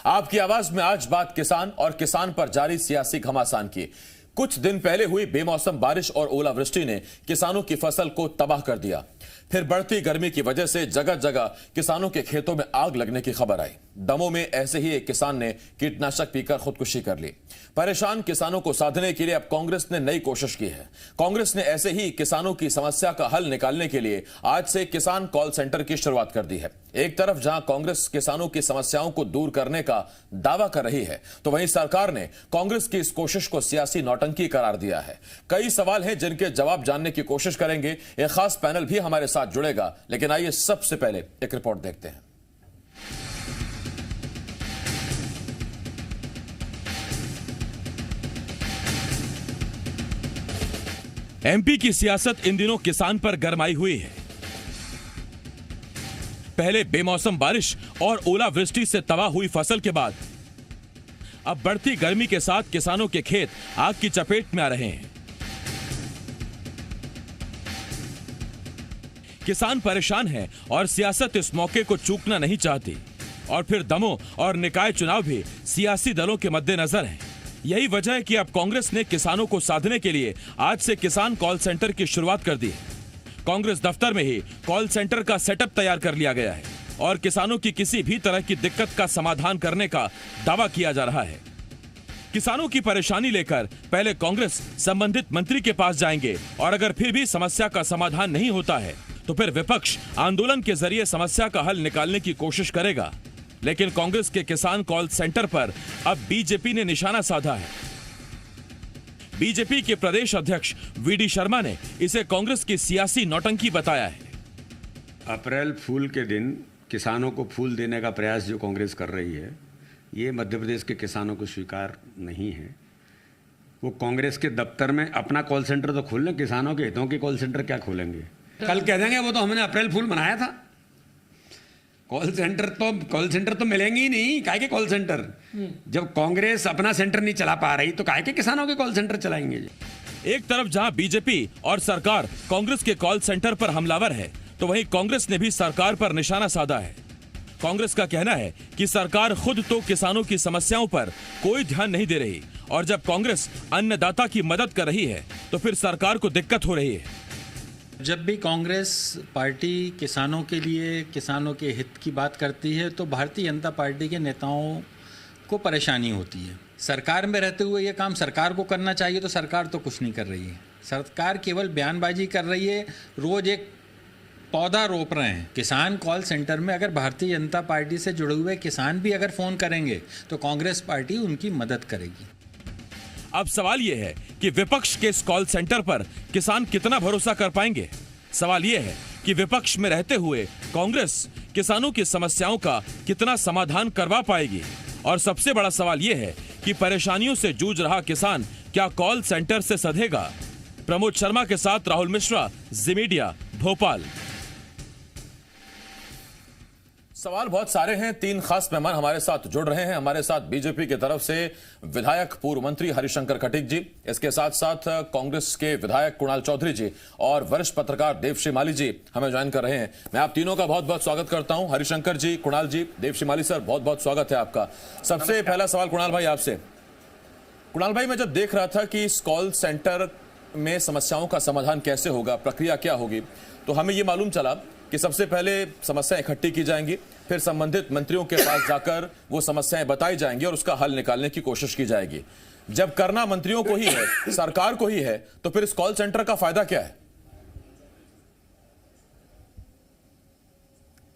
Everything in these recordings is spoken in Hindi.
आपकी आवाज में आज बात किसान और किसान पर जारी सियासी घमासान की। कुछ दिन पहले हुई बेमौसम बारिश और ओलावृष्टि ने किसानों की फसल को तबाह कर दिया। फिर बढ़ती गर्मी की वजह से जगह जगह किसानों के खेतों में आग लगने की खबर आई। दमों में ऐसे ही एक किसान ने कीटनाशक पीकर खुदकुशी कर ली। परेशान किसानों को साधने के लिए अब कांग्रेस ने नई कोशिश की है। कांग्रेस ने ऐसे ही किसानों की समस्या का हल निकालने के लिए आज से किसान कॉल सेंटर की शुरुआत कर दी है। एक तरफ जहां कांग्रेस किसानों की समस्याओं को दूर करने का दावा कर रही है, तो वहीं सरकार ने कांग्रेस की इस कोशिश को सियासी नौटंकी करार दिया है। कई सवाल हैं जिनके जवाब जानने की कोशिश करेंगे। एक खास पैनल भी हमारे साथ जुड़ेगा, लेकिन आइए सबसे पहले एक रिपोर्ट देखते हैं। एमपी की सियासत इन दिनों किसान पर गरमाई हुई है। पहले बेमौसम बारिश और ओलावृष्टि से तबाह हुई फसल के बाद अब बढ़ती गर्मी के साथ किसानों के खेत आग की चपेट में आ रहे हैं। किसान परेशान हैं और सियासत इस मौके को चूकना नहीं चाहती। और फिर दमों और निकाय चुनाव भी सियासी दलों के मद्देनजर हैं। यही वजह है कि अब कांग्रेस ने किसानों को साधने के लिए आज से किसान कॉल सेंटर की शुरुआत कर दी है। कांग्रेस दफ्तर में ही कॉल सेंटर का सेटअप तैयार कर लिया गया है और किसानों की किसी भी तरह की दिक्कत का समाधान करने का दावा किया जा रहा है। किसानों की परेशानी लेकर पहले कांग्रेस संबंधित मंत्री के पास जाएंगे और अगर फिर भी समस्या का समाधान नहीं होता है तो फिर विपक्ष आंदोलन के जरिए समस्या का हल निकालने की कोशिश करेगा। लेकिन कांग्रेस के किसान कॉल सेंटर पर अब बीजेपी ने निशाना साधा है। बीजेपी के प्रदेश अध्यक्ष वीडी शर्मा ने इसे कांग्रेस की सियासी नौटंकी बताया है। अप्रैल फूल के दिन किसानों को फूल देने का प्रयास जो कांग्रेस कर रही है, ये मध्य प्रदेश के किसानों को स्वीकार नहीं है। वो कांग्रेस के दफ्तर में अपना कॉल सेंटर तो खोल लें, किसानों के हितों के कॉल सेंटर क्या खोलेंगे? कल कह देंगे वो तो हमने अप्रैल फूल मनाया था। कॉल सेंटर तो मिलेंगे ही नहीं। काहे के कॉल सेंटर? जब कांग्रेस अपना सेंटर नहीं चला पा रही तो काहे के किसानों के कॉल सेंटर चलाएंगे? एक तरफ जहां बीजेपी और सरकार कांग्रेस के कॉल सेंटर पर हमलावर है, तो वहीं कांग्रेस ने भी सरकार पर निशाना साधा है। कांग्रेस का कहना है कि सरकार खुद तो किसानों की समस्याओं पर कोई ध्यान नहीं दे रही और जब कांग्रेस अन्नदाता की मदद कर रही है तो फिर सरकार को दिक्कत हो रही है। जब भी कांग्रेस पार्टी किसानों के लिए, किसानों के हित की बात करती है तो भारतीय जनता पार्टी के नेताओं को परेशानी होती है। सरकार में रहते हुए ये काम सरकार को करना चाहिए, तो सरकार तो कुछ नहीं कर रही है। सरकार केवल बयानबाजी कर रही है, रोज एक पौधा रोप रहे हैं। किसान कॉल सेंटर में अगर भारतीय जनता पार्टी से जुड़े हुए किसान भी अगर फ़ोन करेंगे तो कांग्रेस पार्टी उनकी मदद करेगी। अब सवाल यह है कि विपक्ष के इस कॉल सेंटर पर किसान कितना भरोसा कर पाएंगे। सवाल यह है कि विपक्ष में रहते हुए कांग्रेस किसानों की समस्याओं का कितना समाधान करवा पाएगी। और सबसे बड़ा सवाल यह है कि परेशानियों से जूझ रहा किसान क्या कॉल सेंटर से सधेगा। प्रमोद शर्मा के साथ राहुल मिश्रा, जी मीडिया, भोपाल। सवाल बहुत सारे हैं। तीन खास मेहमान हमारे साथ जुड़ रहे हैं। हमारे साथ बीजेपी की तरफ से विधायक पूर्व मंत्री हरिशंकर खटीक जी, इसके साथ साथ कांग्रेस के विधायक कुणाल चौधरी जी और वरिष्ठ पत्रकार देवश्री माली जी हमें ज्वाइन कर रहे हैं। मैं आप तीनों का बहुत बहुत स्वागत करता हूं। हरिशंकर जी, कुणाल जी, देवश्री माली सर, बहुत बहुत स्वागत है आपका। सबसे पहला सवाल कुणाल भाई आपसे। कुणाल भाई, मैं जब देख रहा था कि इस कॉल सेंटर में समस्याओं का समाधान कैसे होगा, प्रक्रिया क्या होगी, तो हमें यह मालूम चला कि सबसे पहले समस्याएं इकट्ठी की जाएंगी, फिर संबंधित मंत्रियों के पास जाकर वो समस्याएं बताई जाएंगी और उसका हल निकालने की कोशिश की जाएगी। जब करना मंत्रियों को ही है, सरकार को ही है, तो फिर इस कॉल सेंटर का फायदा क्या है?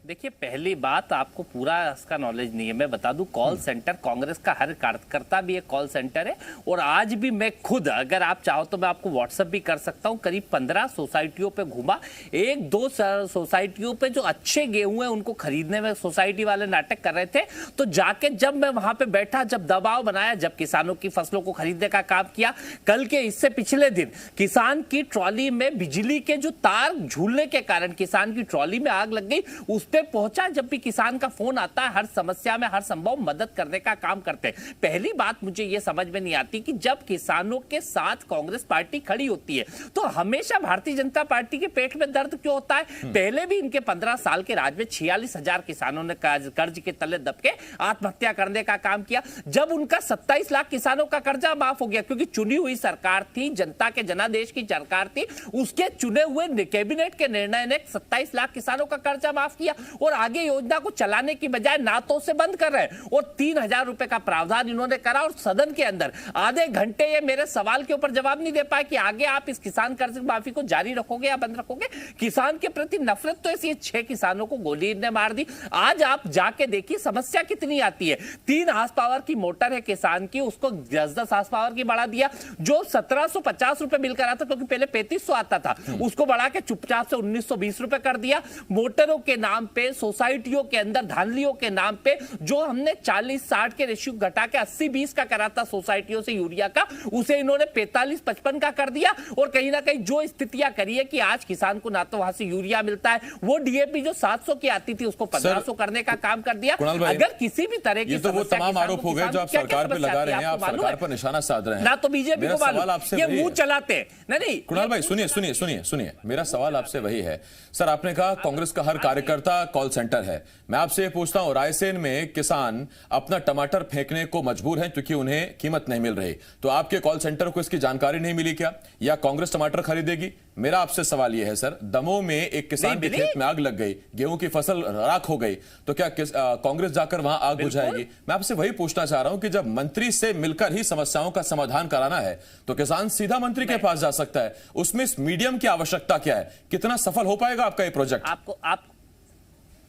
देखिए, पहली बात, आपको पूरा इसका नॉलेज नहीं है। मैं बता दूं, कॉल सेंटर कांग्रेस का हर कार्यकर्ता भी एक कॉल सेंटर है। और आज भी मैं खुद, अगर आप चाहो तो मैं आपको व्हाट्सएप भी कर सकता हूं, करीब 15 सोसाइटियों पे घूमा। एक दो सोसाइटियों पे जो अच्छे गेहूं हैं उनको खरीदने में सोसाइटी वाले नाटक कर रहे थे, तो जाके जब मैं वहां पे बैठा, जब दबाव बनाया, जब किसानों की फसलों को खरीदने का काम किया, कल के इससे पिछले दिन किसान की ट्रॉली में बिजली के जो तार झूलने के कारण किसान की ट्रॉली में आग लग गई। उस पे पहुंचा, जब भी किसान का फोन आता है हर समस्या में हर संभव मदद करने का काम करते हैं। पहली बात मुझे ये समझ में नहीं आती कि जब किसानों के साथ कांग्रेस पार्टी खड़ी होती है तो हमेशा भारतीय जनता पार्टी के पेट में दर्द क्यों होता है? पहले भी इनके 15 साल के राज में 46,000 किसानों ने कर्ज के तले दब के आत्महत्या करने का काम किया। जब उनका 27 लाख किसानों का कर्जा माफ हो गया, क्योंकि चुनी हुई सरकार थी, जनता के जनादेश की सरकार थी, उसके चुने हुए कैबिनेट के निर्णय ने 27 लाख किसानों का कर्जा माफ किया और आगे योजना को चलाने की बजाय ना तो उसे बंद कर रहे हैं और 3,000 रुपए का प्रावधान इन्होंने करा। और सदन के अंदर आधे घंटे ये मेरे सवाल के ऊपर जवाब नहीं दे पाए कि आगे आप इस किसान कर्ज माफी को जारी रखोगे या बंद रखोगे। किसान के प्रति नफरत तो ऐसी 6 किसानों को गोली ने मार दी। आज आप जाके देखिए समस्या कितनी आती है। 3 हार्स पावर की मोटर है किसान की, उसको 10-10 हार्स पावर की बढ़ा दिया। जो 1750 रुपए मिल कर आता, क्योंकि पहले 3500 आता था, उसको बढ़ा के चुपचाप से 1920 रुपए कर दिया। मोटरों के नाम पे, सोसाइटियों के अंदर धानलियों के नाम पे जो हमने 40-60 के रेशियो घटा के 80-20 का करा था सोसाइटियों से यूरिया का, उसे इन्होंने 45-55 का कर दिया। और कहीं ना कहीं जो स्थितियां करी है कि आज किसान को ना तो वहां से यूरिया मिलता है, वो डीएपी जो 700 की आती थी उसको 1500 करने का काम कर दिया। अगर किसी भी तरह की ये तो वो तमाम आरोप हो गए जो आप सरकार पे लगा रहे हैं, आप सरकार पर निशाना साध रहे हैं। ना तो बीजेपी को मालूम, ये मुंह चलाते हैं। नहीं कुणाल भाई सुनिए, मेरा सवाल आपसे वही है। सर, आपने कहा कांग्रेस का हर कार्यकर्ता कॉल सेंटर है। मैं आपसे ये पूछता हूं, रायसेन में किसान अपना टमाटर फेंकने को मजबूर हैं क्योंकि उन्हें कीमत नहीं मिल रही, तो आपके कॉल सेंटर को इसकी जानकारी नहीं मिली क्या, या कांग्रेस टमाटर खरीदेगी? मेरा आपसे सवाल यह है सर, दमोह में एक किसान के खेत में आग लग गई, गेहूं की फसल राख हो गई, तो क्या कांग्रेस जाकर वहां आग बुझाएगी? मैं आपसे वही पूछना चाह रहा हूं कि जब मंत्री से मिलकर ही समस्याओं का समाधान कराना है तो किसान सीधा मंत्री के पास जा सकता है, उसमें इस मीडियम की आवश्यकता क्या है? कितना सफल हो पाएगा आपका ये प्रोजेक्ट?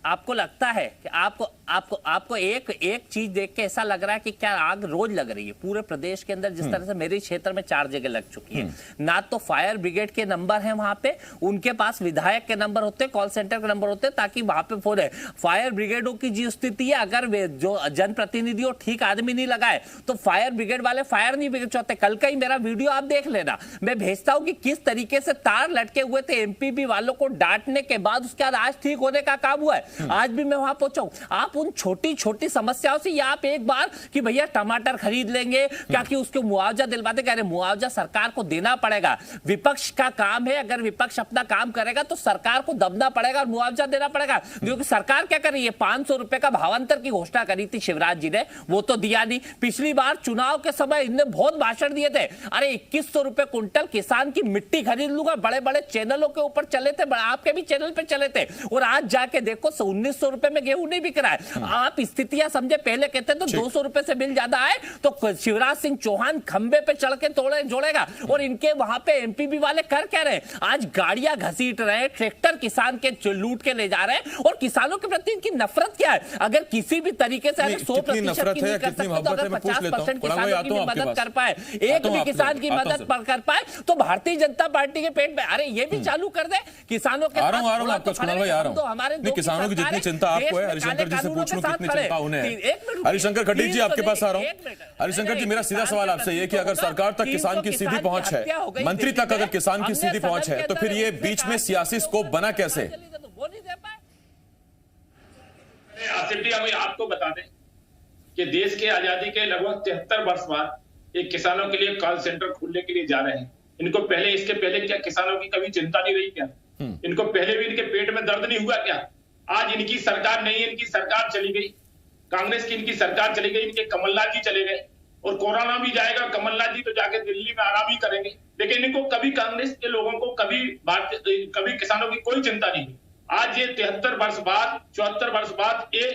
आपको लगता है कि आपको एक चीज देख के ऐसा लग रहा है कि क्या आग रोज लग रही है पूरे प्रदेश के अंदर? जिस तरह से मेरे क्षेत्र में 4 जगह लग चुकी है। ना तो फायर ब्रिगेड के नंबर हैं वहां पे, उनके पास विधायक के नंबर होते हैं, कॉल सेंटर के नंबर होते हैं, ताकि वहां पे फोन है। फायर ब्रिगेडों की जी स्थिति है, अगर वे जो जनप्रतिनिधियों ठीक आदमी नहीं लगाए तो फायर ब्रिगेड वाले फायर नहीं ब्रिगेड चाहते। कल का ही मेरा वीडियो आप देख लेना, मैं भेजता हूं कि किस तरीके से तार लटके हुए थे एमपीबी वालों को डांटने के बाद, उसके बाद आज ठीक होने का काम हुआ है। आज भी मैं वहां पहुंचा हूं। आप उन छोटी छोटी समस्याओं से, या आप एक बार कि भैया टमाटर खरीद लेंगे क्या कि उसको मुआवजा दिलवाते, कह रहे मुआवजा सरकार को देना पड़ेगा, विपक्ष का काम है। अगर विपक्ष अपना काम करेगा तो सरकार को दबना पड़ेगा और मुआवजा देना पड़ेगा। क्योंकि सरकार क्या कर रही है, 500 रुपए का भावांतर की घोषणा करी थी शिवराज जी ने, वो तो दिया नहीं। पिछली बार चुनाव के समय इनने बहुत भाषण दिए थे, अरे 2100 रुपए कुंटल किसान की मिट्टी खरीद लूंगा, बड़े बड़े चैनलों के ऊपर चले थे, आपके भी चैनल पे चले थे। और आज जाके देखो 1900 रुपए में गेहूं नहीं बिक रहा है। आप स्थितियां समझे, पहले कहते तो 200 रुपए से बिल ज्यादा आए तो शिवराज सिंह चौहान खंबे पे चढ़ के जोड़ेगा। और इनके वहां पे एमपीबी वाले कर क्या रहे, आज गाड़ियां घसीट रहे, ट्रैक्टर किसान के लूट के ले जा रहे हैं। और किसानों के प्रति इनकी नफरत क्या है? अगर किसी भी तरीके से 100% की नहीं कर सकते तो अगर 50% किसानों की मदद कर पाए, एक भी किसान की मदद कर पाए तो भारतीय जनता पार्टी के पेट में, अरे ये भी चालू कर दे किसानों के। हमारे किसानों की जितनी चिंता आपको है, हरिशंकर जी से पूछ लूं कितनी चिंता उन्हें है। हरिशंकर खटीक जी आपके पास आ रहा हूं। हरिशंकर जी, मेरा सीधा सवाल आपसे ये कि अगर सरकार तक किसान की सीधी पहुंच है, मंत्री तक अगर किसान की सीधी पहुंच है, तो फिर ये बीच में सियासी स्कोप बना कैसे? आसिफ जी, हम आपको बता दें कि देश के आजादी के लगभग 73 वर्ष बाद एक किसानों के लिए कॉल सेंटर खोलने के लिए जा रहे हैं। इनको पहले, इसके पहले क्या किसानों की कभी चिंता नहीं रही क्या? इनको पहले भी इनके पेट में दर्द नहीं हुआ क्या? आज इनकी सरकार नहीं है, इनकी सरकार चली गई, कांग्रेस की इनकी सरकार चली गई, इनके कमलनाथ जी चले गए और कोरोना भी जाएगा, कमलनाथ जी तो जाके दिल्ली में आराम ही करेंगे। लेकिन इनको कभी कांग्रेस के लोगों को कभी किसानों की कोई चिंता नहीं। आज ये 73 वर्ष बाद, 74 वर्ष बाद ये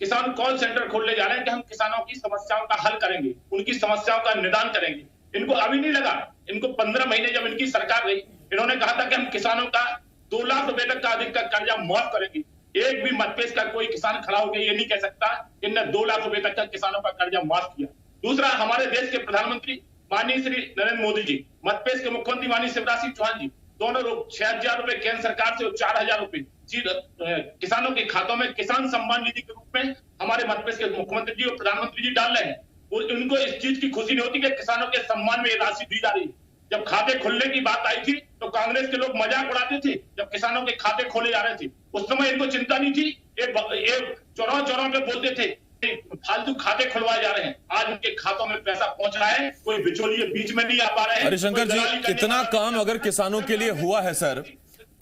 किसान कॉल सेंटर खोलने जा रहे हैं कि हम किसानों की समस्याओं का हल करेंगे, उनकी समस्याओं का निदान करेंगे। इनको अभी नहीं लगा, इनको 15 महीने जब इनकी सरकार रही, इन्होंने कहा था कि हम किसानों का 2 लाख रुपए तक का अधिक का कर्जा माफ करेंगे। एक भी मतपेश का कोई किसान खड़ा होकर ये नहीं कह सकता इनने 2 लाख रुपए तक का किसानों का कर्जा माफ किया। दूसरा, हमारे देश के प्रधानमंत्री माननीय श्री नरेंद्र मोदी जी, मतपेश के मुख्यमंत्री माननीय शिवराज सिंह चौहान जी, दोनों लोग 6,000 रुपए केंद्र सरकार से और 4,000 रुपए किसानों के खातों में किसान सम्मान निधि के रूप में हमारे मतपेश के मुख्यमंत्री जी और प्रधानमंत्री जी डाल रहे हैं। और उनको इस चीज की खुशी नहीं होती कि किसानों के सम्मान में ये राशि दी जा रही है। जब खाते खुलने की बात आई थी तो कांग्रेस के लोग मजाक उड़ाते थे जब किसानों के खाते खोले जा रहे थे, उस समय इनको चिंता नहीं थी। ये चौराहे चौराहे पे बोलते थे फालतू खाते खुलवाए जा रहे हैं, आज उनके खातों में पैसा पहुंच रहा है, कोई बिचौलिए बीच में नहीं आ पा रहे हैं। हरिशंकर जी, इतना काम अगर किसानों के लिए हुआ है सर,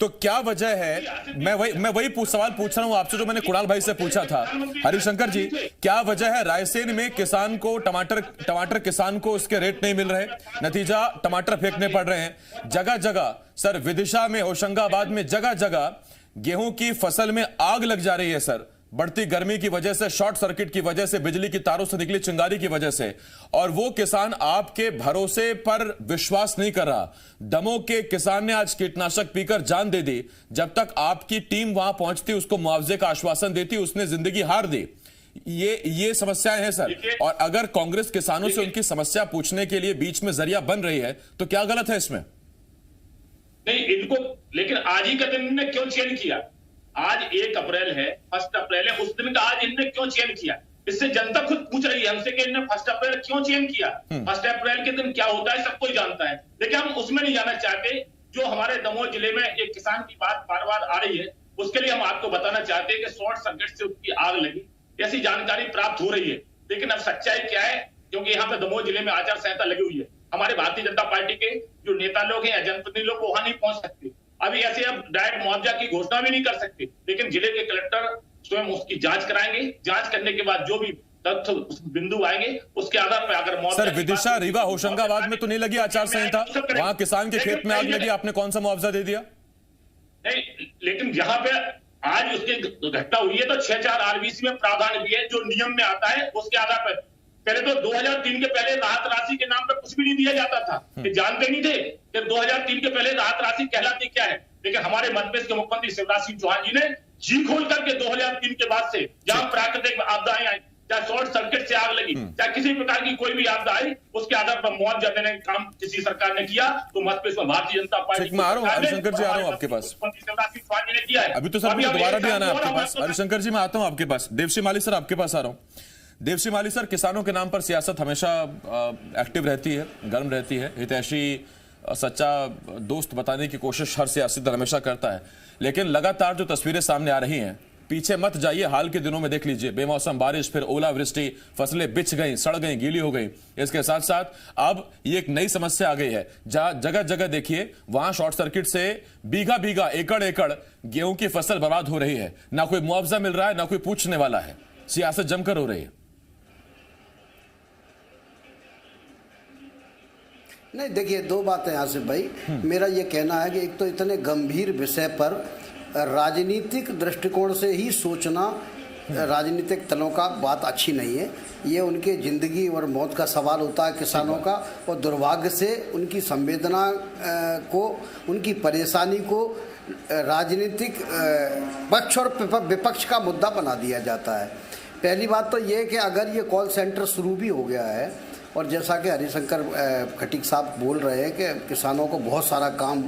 तो क्या वजह है? मैं वही सवाल पूछ रहा हूं आपसे जो मैंने कुणाल भाई से पूछा था। हरिशंकर जी, क्या वजह है रायसेन में किसान को टमाटर किसान को उसके रेट नहीं मिल रहे, नतीजा टमाटर फेंकने पड़ रहे हैं जगह जगह। सर विदिशा में, होशंगाबाद में जगह जगह गेहूं की फसल में आग लग जा रही है सर, बढ़ती गर्मी की वजह से, शॉर्ट सर्किट की वजह से, बिजली की तारों से निकली चिंगारी की वजह से, और वो किसान आपके भरोसे पर विश्वास नहीं कर रहा। दमोह के किसान ने आज कीटनाशक पीकर जान दे दी, जब तक आपकी टीम वहां पहुंचती, उसको मुआवजे का आश्वासन देती, उसने जिंदगी हार दी। ये समस्याएं हैं सर, और अगर कांग्रेस किसानों से उनकी समस्या पूछने के लिए बीच में जरिया बन रही है तो क्या गलत है इसमें? नहीं इनको, लेकिन आज ही का दिन इन्होंने क्यों चयन किया? आज 1 अप्रैल है, 1 अप्रैल है, उस दिन का आज इन्होंने क्यों चयन किया? इससे जनता खुद पूछ रही है हमसे कि इन्होंने 1 अप्रैल क्यों चयन किया। 1 अप्रैल के दिन क्या होता है सब कोई जानता है, लेकिन हम उसमें नहीं जाना चाहते। जो हमारे दमोह जिले में एक किसान की बात बार बार आ रही है, उसके लिए हम आपको बताना चाहते हैं कि शॉर्ट सर्किट से उसकी आग लगी, ऐसी जानकारी प्राप्त हो रही है। लेकिन अब सच्चाई क्या है, क्योंकि यहाँ पे दमोह जिले में आचार संहिता लगी हुई है, हमारे भारतीय जनता पार्टी के जो नेता लोग हैं या जनप्रतिनिधि लोग वहां नहीं पहुंच सकते। अभी ऐसे अब डायरेक्ट मुआवजा की घोषणा भी नहीं कर सकते, लेकिन जिले के कलेक्टर स्वयं उसकी जांच कराएंगे। जांच करने के बाद जो भी तथ्य बिंदु आएंगे उसके आधार पर अगर मुआवजा। सर विदिशा, रीवा, होशंगाबाद में तो नहीं लगी आचार संहिता, वहां किसान के खेत में आग लगी, आपने कौन सा मुआवजा दे दिया? नहीं, लेकिन यहाँ पे आज उसकी घटना हुई है तो 6-4 आरबीसी में प्रावधान भी है जो नियम में आता है, उसके आधार पर। पहले तो 2003 के पहले राहत राशि के नाम पर कुछ भी नहीं दिया जाता था, ये जानते नहीं थे कि 2003 के पहले राहत राशि कहलाती क्या है। लेकिन हमारे मध्य प्रदेश के मुख्यमंत्री शिवराज सिंह चौहान जी ने जी खोल करके 2003 के बाद से जहां प्राकृतिक आपदाएं आई, चाहे शॉर्ट सर्किट से आग लगी, चाहे किसी प्रकार की कोई भी आपदा आई, उसके आधार पर मुआवजा देने का काम किसी सरकार ने किया तो मध्य प्रदेश में भारतीय जनता पार्टी। मैं आ रहा हूं हरिशंकर जी, आ रहा हूं आपके पास। शिवराज सिंह चौहान जी ने किया है। अभी तो सर मुझे दोबारा भी आना है आपके पास। हरिशंकर जी मैं आता हूं आपके पास। देवसी माली सर आपके पास आ रहा हूं। देवसी माली सर, किसानों के नाम पर सियासत हमेशा एक्टिव रहती है, गर्म रहती है, हितैषी सच्चा दोस्त बताने की कोशिश हर सियासी दल हमेशा करता है, लेकिन लगातार जो तस्वीरें सामने आ रही हैं, पीछे मत जाइए, हाल के दिनों में देख लीजिए, बेमौसम बारिश, फिर ओलावृष्टि, फसलें बिछ गई, सड़ गई, गीली हो गई। इसके साथ साथ अब ये एक नई समस्या आ गई है, जहां जगह जगह देखिए वहां शॉर्ट सर्किट से बीघा बीघा, एकड़ एकड़ गेहूं की फसल बर्बाद हो रही है, ना कोई मुआवजा मिल रहा है, ना कोई पूछने वाला है, सियासत जमकर हो रही है। नहीं देखिए, 2 बातें आसिफ भाई। मेरा ये कहना है कि एक तो इतने गंभीर विषय पर राजनीतिक दृष्टिकोण से ही सोचना राजनीतिक दलों का बात अच्छी नहीं है। ये उनके ज़िंदगी और मौत का सवाल होता है किसानों का, और दुर्भाग्य से उनकी संवेदना को, उनकी परेशानी को राजनीतिक पक्ष और विपक्ष का मुद्दा बना दिया जाता है। पहली बात तो ये कि अगर ये कॉल सेंटर शुरू भी हो गया है, और जैसा कि हरिशंकर खटीक साहब बोल रहे हैं कि किसानों को बहुत सारा काम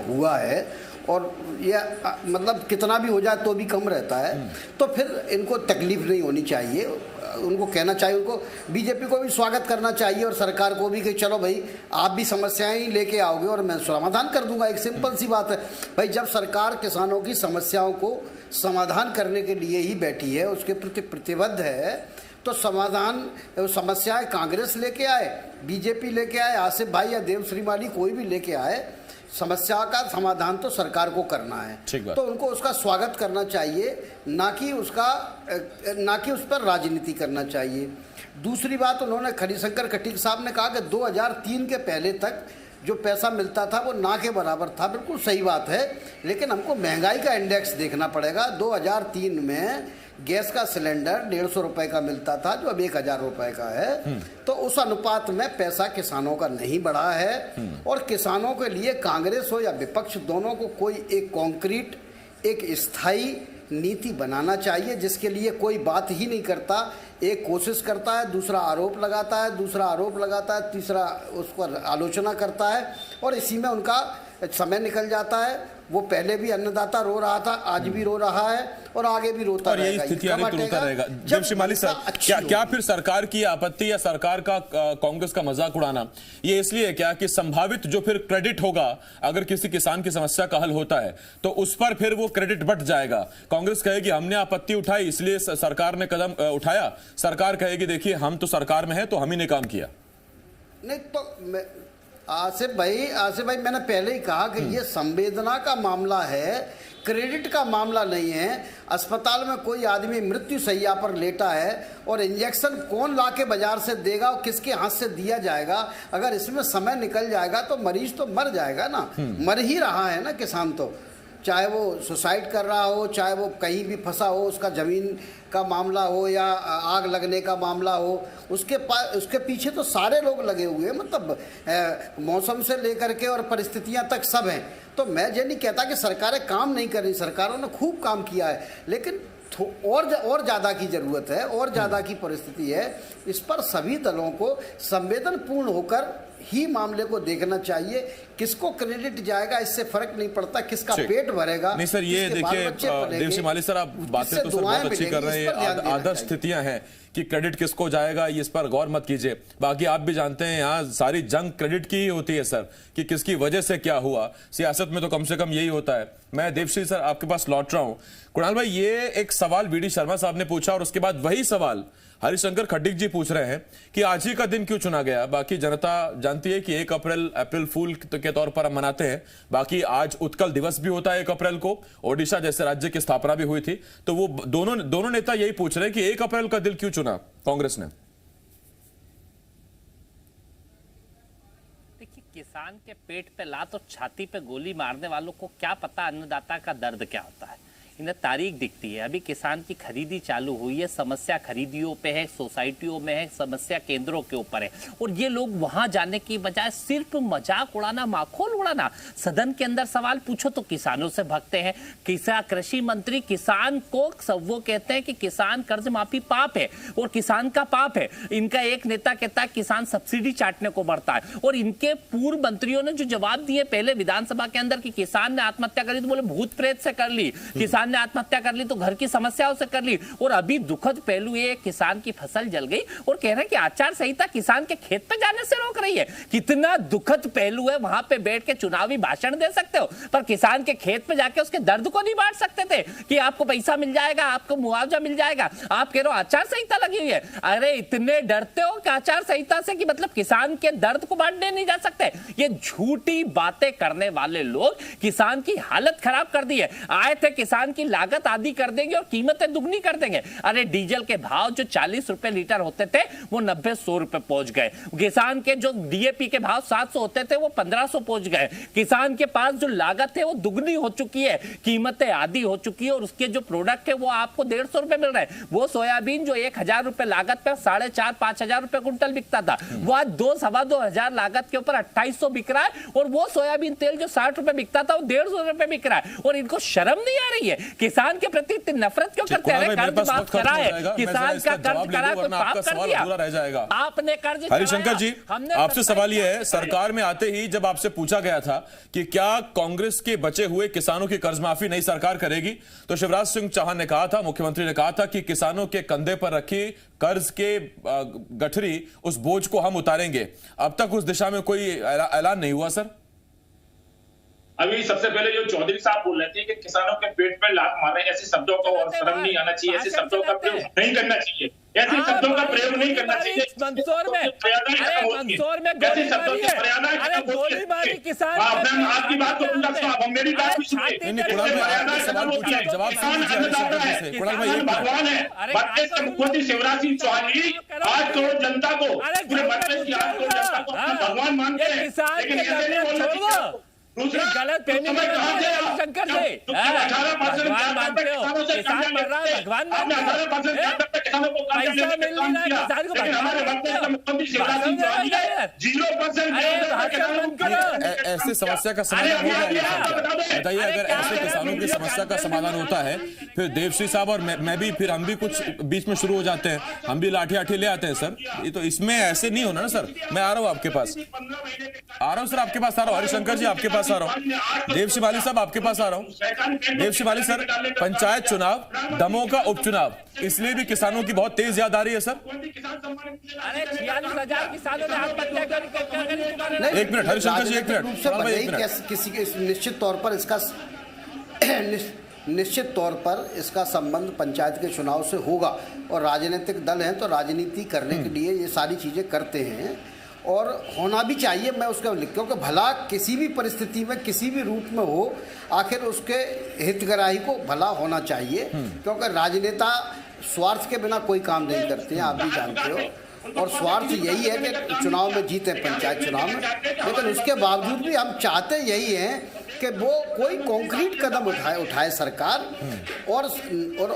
हुआ है, और ये मतलब कितना भी हो जाए तो भी कम रहता है, तो फिर इनको तकलीफ नहीं होनी चाहिए। उनको कहना चाहिए, उनको बीजेपी को भी स्वागत करना चाहिए और सरकार को भी कि चलो भाई आप भी समस्याएं ही लेके आओगे और मैं समाधान कर दूंगा। एक सिंपल सी बात है भाई, जब सरकार किसानों की समस्याओं को समाधान करने के लिए ही बैठी है, उसके प्रति प्रतिबद्ध है, तो समाधान समस्याएं कांग्रेस लेके आए, बीजेपी लेके आए, आसिफ भाई या देवश्री माली कोई भी लेके आए, समस्या का समाधान तो सरकार को करना है, तो उनको उसका स्वागत करना चाहिए, ना कि उस पर राजनीति करना चाहिए। दूसरी बात, उन्होंने हरिशंकर खटीक साहब ने कहा कि 2003 के पहले तक जो पैसा मिलता था वो ना के बराबर था, बिल्कुल सही बात है, लेकिन हमको महंगाई का इंडेक्स देखना पड़ेगा। 2003 में गैस का सिलेंडर 150 रुपए का मिलता था, जो अब 1000 रुपए का है, तो उस अनुपात में पैसा किसानों का नहीं बढ़ा है। और किसानों के लिए कांग्रेस हो या विपक्ष, दोनों को कोई एक कॉन्क्रीट, एक स्थायी नीति बनाना चाहिए, जिसके लिए कोई बात ही नहीं करता, एक कोशिश करता है, दूसरा आरोप लगाता है, दूसरा आरोप लगाता है, तीसरा उस पर आलोचना करता है, और इसी में उनका समय निकल जाता है। वो पहले भी अन्नदाता रो रहा था, आज भी रो रहा है, और आगे भी रोता और यही रहेगा। स्थिति कब आने तो रोता हटेगा? रहेगा। जब देव शिमाली सर, जनता अच्छी क्या फिर सरकार की आपत्ति या सरकार का कांग्रेस का मजाक उड़ाना ये इसलिए है क्या कि संभावित जो फिर क्रेडिट होगा अगर किसी किसान की समस्या का हल होता है तो उस पर फिर वो क्रेडिट बट जाएगा? कांग्रेस कहेगी हमने आपत्ति उठाई इसलिए सरकार ने कदम उठाया, सरकार कहेगी देखिए हम तो सरकार में है तो हम ही ने काम किया। नहीं तो आसिफ भाई मैंने पहले ही कहा कि ये संवेदना का मामला है, क्रेडिट का मामला नहीं है। अस्पताल में कोई आदमी मृत्यु शैय्या पर लेटा है और इंजेक्शन कौन लाके बाजार से देगा और किसके हाथ से दिया जाएगा, अगर इसमें समय निकल जाएगा तो मरीज तो मर जाएगा ना। मर ही रहा है ना किसान, तो चाहे वो सुसाइड कर रहा हो, चाहे वो कहीं भी फंसा हो, उसका ज़मीन का मामला हो या आग लगने का मामला हो, उसके पीछे तो सारे लोग लगे हुए हैं। मतलब मौसम से लेकर के और परिस्थितियां तक सब हैं। तो मैं ये नहीं कहता कि सरकारें काम नहीं कर रही, सरकारों ने खूब काम किया है, लेकिन और ज़्यादा की ज़रूरत है, और ज़्यादा की परिस्थिति है। इस पर सभी दलों को संवेदनपूर्ण होकर ही मामले को देखना चाहिए। किसको क्रेडिट जाएगा इससे फर्क नहीं पड़ता, किसका पेट भरेगा। नहीं सर, ये देखिए देव शिमाली सर, आप बातें तो सर बहुत अच्छी कर रहे हैं, आदर्श स्थितियां हैं कि क्रेडिट किसको जाएगा इस पर गौर मत कीजिए। बाकी आप भी जानते हैं यहाँ सारी जंग क्रेडिट की ही होती है सर, कि किसकी वजह से क्या हुआ। सियासत में तो कम से कम यही होता है। मैं देवश्री सर आपके पास लौट रहा हूं। कुणाल भाई, ये एक सवाल वीडी शर्मा साहब ने पूछा और उसके बाद वही सवाल हरिशंकर खड्डिक जी पूछ रहे हैं कि आज ही का दिन क्यों चुना गया। बाकी जनता जानती है कि 1 अप्रैल फूल के तौर पर हम मनाते हैं। बाकी आज उत्कल दिवस भी होता है 1 अप्रैल को, ओडिशा जैसे राज्य की स्थापना भी हुई थी। तो वो दोनों नेता यही पूछ रहे हैं कि 1 अप्रैल का दिन क्यों चुना कांग्रेस ने। देखिए, किसान के पेट पे लात और छाती पे गोली मारने वालों को क्या पता अन्नदाता का दर्द क्या होता है। इन्हें तारीख दिखती है। अभी किसान की खरीदी चालू हुई है, समस्या खरीदियों पे है, सोसाइटियों में है, समस्या केंद्रों के ऊपर है। और ये लोग वहां जाने की बजाय सिर्फ मजाक उड़ाना, माखौल उड़ाना। सदन के अंदर सवाल पूछो तो किसानों से भागते हैं। कृषि मंत्री किसान को सब वो कहते हैं कि किसान कर्ज माफी पाप है और किसान का पाप है। इनका एक नेता कहता है किसान सब्सिडी चाटने को बढ़ता है। और इनके पूर्व मंत्रियों ने जो जवाब दिए पहले विधानसभा के अंदर कि किसान ने आत्महत्या करी तो बोले भूत प्रेत से कर ली, किसान ने आत्महत्या कर ली तो घर की समस्याओं से कर ली। और अभी दुखद पहलू ये, किसान की फसल जल गई और कह रहे हैं कि आचार संहिता किसान के खेत पे जाने से रोक रही है। कितना दुखद पहलू है। वहां पे बैठ के चुनावी भाषण दे सकते हो पर किसान के खेत पे जाके उसके दर्द को नहीं बांट सकते थे कि आपको पैसा मिल जाएगा, आपको मुआवजा मिल जाएगा। आप कह रहे हो आचार संहिता लगी हुई है। अरे इतने डरते हो कि आचार संहिता से कि मतलब किसान के दर्द को बांटने नहीं जा सकते। ये झूठी बातें करने वाले लोग किसान की हालत खराब कर दी है। आए थे किसान की लागत आधी कर देंगे और कीमतें दुगनी कर देंगे। अरे डीजल के भाव जो 40 रुपए लीटर होते थे वो 90-100 रुपए पहुंच गए। किसान के जो डीएपी के भाव 700 होते थे वो 1500 पहुंच गए। किसान के पास जो लागत है वो दुगनी हो चुकी है, कीमतें आधी हो चुकी है और उसके जो प्रोडक्ट है वो आपको 150 रुपए मिल रहा है। वो सोयाबीन जो 1000 रुपए लागत पे 4,500-5,000 रुपए कुंटल बिकता था वो आज 2,000-2,500 लागत के ऊपर 2800 बिक रहा है। और वो सोयाबीन तेल जो 60 रुपए बिकता था वो 150 रुपए बिक रहा है। और इनको शर्म नहीं आ रही है। किसान के प्रति नफरत क्यों करते हैं? कर्ज माफ करा है, किसान का कर्ज करा, कोई पाप कर दिया आपने कर्ज। हरिशंकर जी, आपसे सवाल यह है, सरकार में आते ही जब आपसे पूछा गया था कि क्या कांग्रेस के बचे हुए किसानों की कर्ज माफी नई सरकार करेगी, तो शिवराज सिंह चौहान ने कहा था, मुख्यमंत्री ने कहा था कि किसानों के कंधे पर रखी कर्ज के गठरी, उस बोझ को हम उतारेंगे। अब तक उस दिशा में कोई ऐलान नहीं हुआ सर। अभी सबसे पहले जो चौधरी साहब बोल रहे थे कि किसानों के पेट पे लात मारे, ऐसे शब्दों का और शर्म नहीं आना चाहिए, ऐसे शब्दों का प्रयोग नहीं करना चाहिए, ऐसे शब्दों का प्रयोग नहीं करना चाहिए। मंदसौर में गोली मारी किसान। आपकी बात को पूरा सुनो, मेरी बात भी सुनिए। भगवान है बत्तीस के मुख्यमंत्री शिवराज सिंह चौहान जी 8 करोड़ जनता को, पूरे बत्तीस की 8 करोड़ जनता को भगवान मानते हैं, लेकिन ऐसे नहीं बोलना। दूसरा गलत शंकर से भगवान मानते हो, किसान मर रहा है, भगवान मानते हो, किसानों को पैसा मिल रहा है किसान को, लेकिन हमारे मुख्यमंत्री शिवराज सिंह चौहान 0% ऐसे समस्या का समाधान हो जाएगा? बताइए, अगर ऐसे किसानों की समस्या का समाधान होता है, फिर देवश्री साहब और मैं भी, फिर हम भी कुछ बीच में शुरू हो जाते हैं, हम भी लाठी ले आते हैं सर। ये तो इसमें ऐसे नहीं होना ना सर। मैं आ रहा हूँ आपके पास, आ रहा हूँ सर, आपके पास आ रहा हूँ। हरिशंकर जी आपके पास आ रहा हूँ। देवश्री माली साहब आपके पास आ रहा हूँ। देवश्री माली सर, पंचायत चुनाव, दमोह का उपचुनाव, इसलिए भी किसानों की बहुत तेज याद आ रही है सर। अरे 46,000 किसानों ने आत्महत्या कर। एक मिनट हरिशंकर जी, एक मिनट। किसी के निश्चित तौर पर इसका संबंध पंचायत के चुनाव से होगा, और राजनीतिक दल हैं तो राजनीति करने के लिए ये सारी चीज़ें करते हैं, और होना भी चाहिए। मैं उसका क्योंकि भला किसी भी परिस्थिति में किसी भी रूप में हो, आखिर उसके हितग्राही को भला होना चाहिए, क्योंकि राजनेता स्वार्थ के बिना कोई काम नहीं करते हैं, आप भी जानते हो। और स्वार्थ यही है कि चुनाव में जीते, पंचायत चुनाव में, लेकिन उसके बावजूद भी हम चाहते यही हैं कि वो कोई कॉन्क्रीट कदम उठाए सरकार, और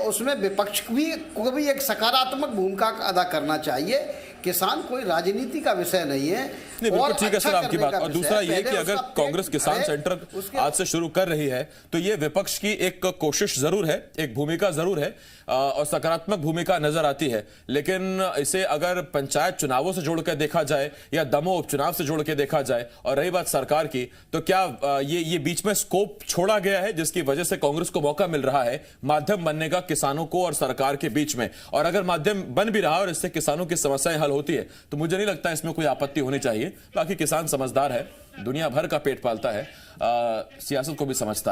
उसमें विपक्ष को भी एक सकारात्मक भूमिका अदा करना चाहिए। किसान कोई राजनीति का विषय नहीं है। और ठीक है सर आपकी बात। और दूसरा ये कि अगर कांग्रेस किसान सेंटर आज से शुरू कर रही है, तो ये विपक्ष की एक कोशिश जरूर है, एक भूमिका जरूर है, और सकारात्मक भूमिका नजर आती है। लेकिन इसे अगर पंचायत चुनावों से जोड़ कर देखा जाए या दमोह उपचुनाव से जोड़ के देखा जाए, और रही बात सरकार की, तो क्या ये बीच में स्कोप छोड़ा गया है जिसकी वजह से कांग्रेस को मौका मिल रहा है माध्यम बनने का किसानों को और सरकार के बीच में? और अगर माध्यम बन भी रहा और इससे किसानों की समस्याएं हल होती है, तो मुझे नहीं लगता इसमें कोई आपत्ति होनी चाहिए। बाकी किसान समझदार है, दुनिया भर का पेट पालता है, सियासत को भी समझता है।